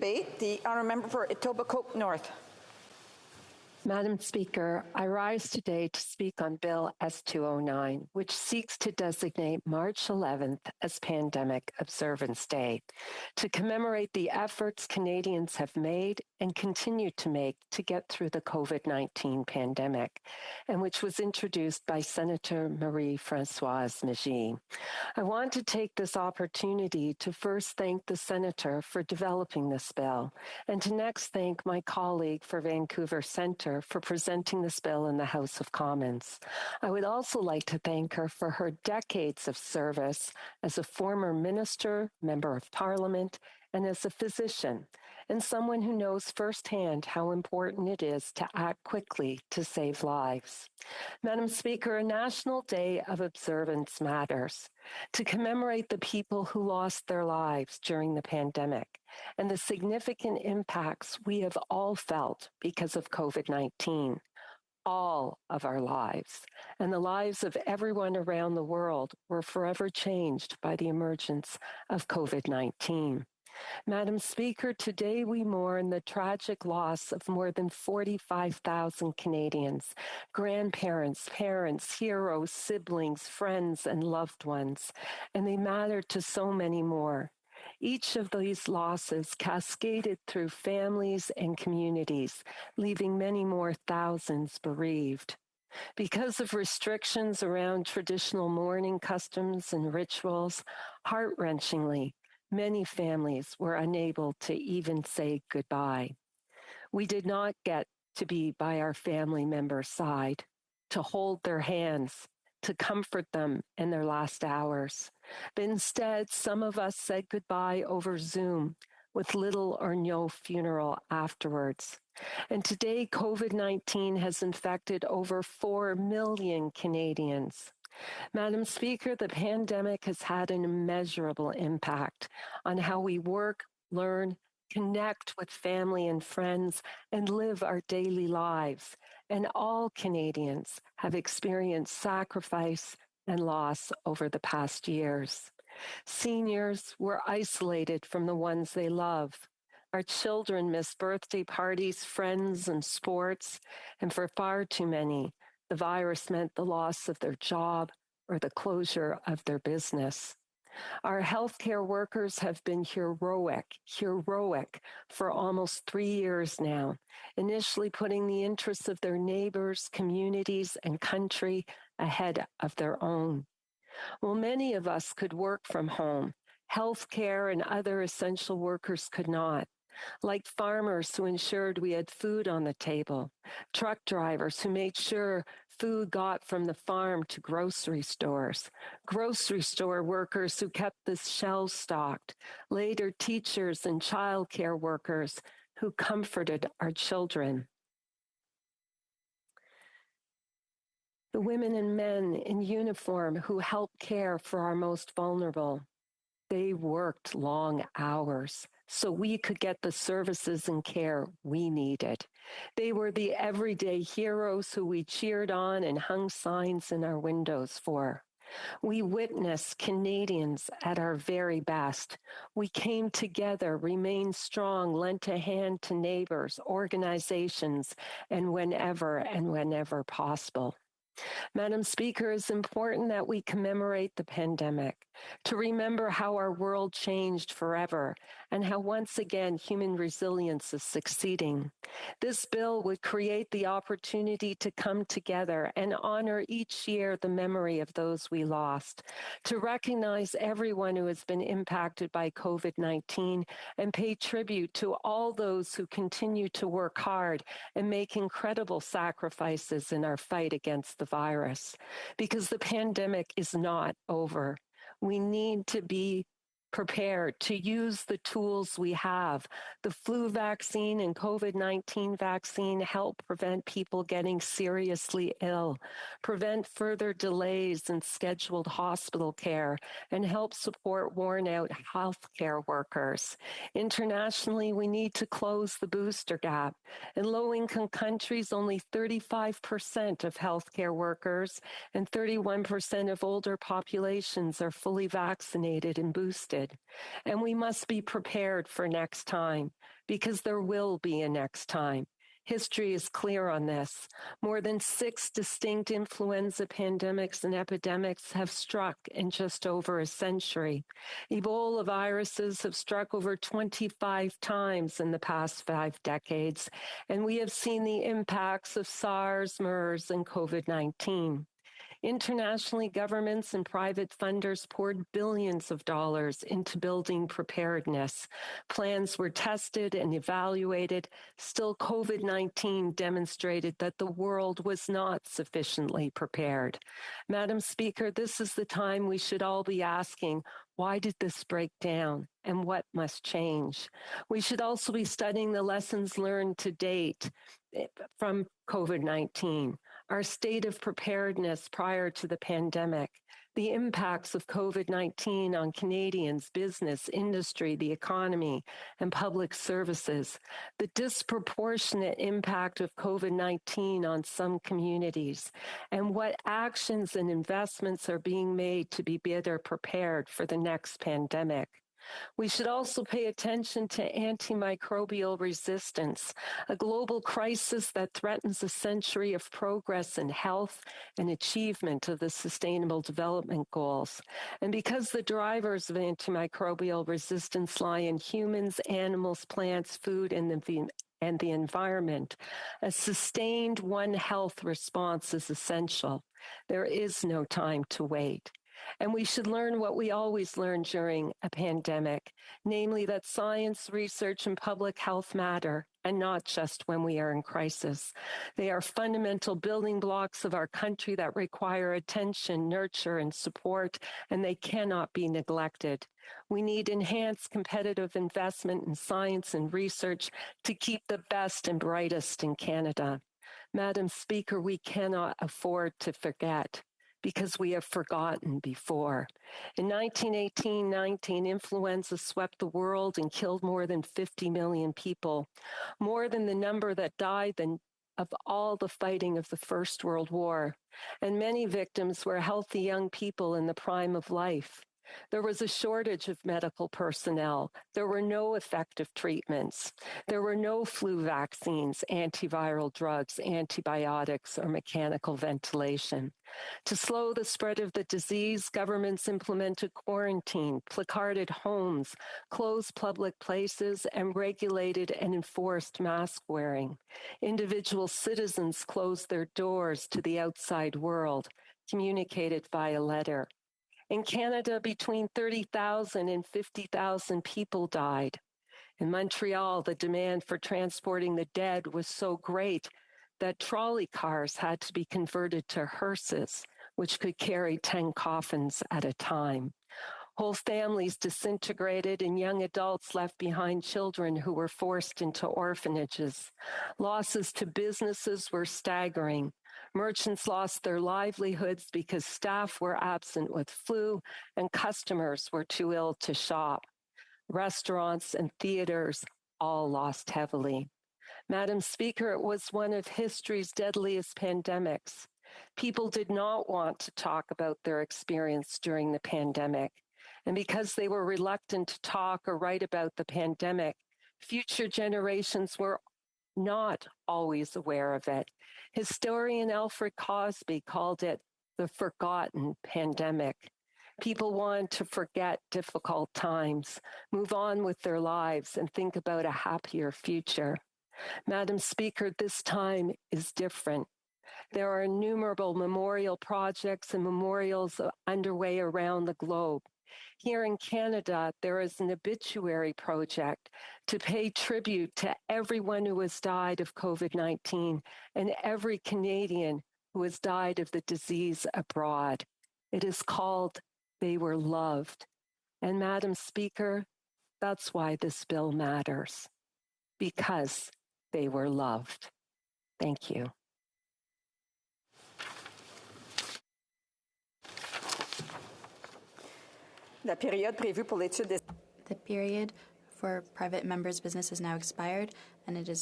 debate. The honourable member for Etobicoke North. Madam Speaker, I rise today to speak on Bill S209, which seeks to designate March 11th as Pandemic Observance Day, to commemorate the efforts Canadians have made and continue to make to get through the COVID-19 pandemic, and which was introduced by Senator Marie-Françoise Mégy. I want to take this opportunity to first thank the Senator for developing this bill, and to next thank my colleague for Vancouver Centre for presenting this bill in the House of Commons. I would also like to thank her for her decades of service as a former minister, member of Parliament, and as a physician, and someone who knows firsthand how important it is to act quickly to save lives. Madam Speaker, a National Day of Observance matters to commemorate the people who lost their lives during the pandemic and the significant impacts we have all felt because of COVID-19. All of our lives and the lives of everyone around the world were forever changed by the emergence of COVID-19. Madam Speaker, today we mourn the tragic loss of more than 45,000 Canadians, grandparents, parents, heroes, siblings, friends, and loved ones, and they matter to so many more. Each of these losses cascaded through families and communities, leaving many more thousands bereaved. Because of restrictions around traditional mourning customs and rituals, heart-wrenchingly, many families were unable to even say goodbye. We did not get to be by our family members' side, to hold their hands, to comfort them in their last hours. But instead, some of us said goodbye over Zoom with little or no funeral afterwards. And today, COVID-19 has infected over 4 million Canadians. Madam Speaker, the pandemic has had an immeasurable impact on how we work, learn, connect with family and friends, and live our daily lives. And all Canadians have experienced sacrifice and loss over the past years. Seniors were isolated from the ones they love. Our children miss birthday parties, friends, and sports. And for far too many, the virus meant the loss of their job or the closure of their business. Our healthcare workers have been heroic for almost 3 years now, initially putting the interests of their neighbors, communities, and country ahead of their own. While many of us could work from home, healthcare and other essential workers could not. Like farmers who ensured we had food on the table, truck drivers who made sure food got from the farm to grocery stores, grocery store workers who kept the shelves stocked, later teachers and childcare workers who comforted our children. The women and men in uniform who helped care for our most vulnerable. They worked long hours so we could get the services and care we needed. They were the everyday heroes who we cheered on and hung signs in our windows for. We witnessed Canadians at our very best. We came together, remained strong, lent a hand to neighbors, organizations, and whenever possible. Madam Speaker, it's important that we commemorate the pandemic, to remember how our world changed forever and how once again human resilience is succeeding. This bill would create the opportunity to come together and honor each year the memory of those we lost, to recognize everyone who has been impacted by COVID-19 and pay tribute to all those who continue to work hard and make incredible sacrifices in our fight against the virus, because the pandemic is not over. We need to be prepared to use the tools we have. The flu vaccine and COVID-19 vaccine help prevent people getting seriously ill, prevent further delays in scheduled hospital care, and help support worn-out healthcare workers. Internationally, we need to close the booster gap. In low-income countries, only 35% of healthcare workers and 31% of older populations are fully vaccinated and boosted. COVID. And we must be prepared for next time, because there will be a next time. History is clear on this. More than 6 distinct influenza pandemics and epidemics have struck in just over a century. Ebola viruses have struck over 25 times in the past 5 decades, and we have seen the impacts of SARS, MERS, and COVID-19. Internationally, governments and private funders poured billions of dollars into building preparedness. Plans were tested and evaluated. Still, COVID-19 demonstrated that the world was not sufficiently prepared. Madam Speaker, this is the time we should all be asking, why did this break down and what must change? We should also be studying the lessons learned to date from COVID-19, our state of preparedness prior to the pandemic, the impacts of COVID-19 on Canadians, business, industry, the economy, and public services, the disproportionate impact of COVID-19 on some communities, and what actions and investments are being made to be better prepared for the next pandemic. We should also pay attention to antimicrobial resistance, a global crisis that threatens a century of progress in health and achievement of the Sustainable Development Goals. And because the drivers of antimicrobial resistance lie in humans, animals, plants, food, and the environment, a sustained One Health response is essential. There is no time to wait. And we should learn what we always learn during a pandemic, namely that science, research, and public health matter, and not just when we are in crisis. They are fundamental building blocks of our country that require attention, nurture, and support, and they cannot be neglected. We need enhanced competitive investment in science and research to keep the best and brightest in Canada. Madam Speaker, we cannot afford to forget, because we have forgotten before. In 1918-19, influenza swept the world and killed more than 50 million people, more than the number that died of all the fighting of the First World War. And many victims were healthy young people in the prime of life. There was a shortage of medical personnel. There were no effective treatments. There were no flu vaccines, antiviral drugs, antibiotics, or mechanical ventilation. To slow the spread of the disease, governments implemented quarantine, placarded homes, closed public places, and regulated and enforced mask wearing. Individual citizens closed their doors to the outside world, communicated via letter. In Canada, between 30,000 and 50,000 people died. In Montreal, the demand for transporting the dead was so great that trolley cars had to be converted to hearses, which could carry 10 coffins at a time. Whole families disintegrated and young adults left behind children who were forced into orphanages. Losses to businesses were staggering. Merchants lost their livelihoods because staff were absent with flu and customers were too ill to shop. Restaurants and theaters all lost heavily. Madam Speaker, it was one of history's deadliest pandemics. People did not want to talk about their experience during the pandemic. And because they were reluctant to talk or write about the pandemic, future generations were not always aware of it. Historian Alfred Cosby called it the forgotten pandemic. People want to forget difficult times, move on with their lives, and think about a happier future. Madam Speaker, this time is different. There are innumerable memorial projects and memorials underway around the globe. Here in Canada, there is an obituary project to pay tribute to everyone who has died of COVID-19 and every Canadian who has died of the disease abroad. It is called They Were Loved. And Madam Speaker, that's why this bill matters, because they were loved. Thank you. La période prévue pour l'étude des... The period for private members' business is now expired, and it is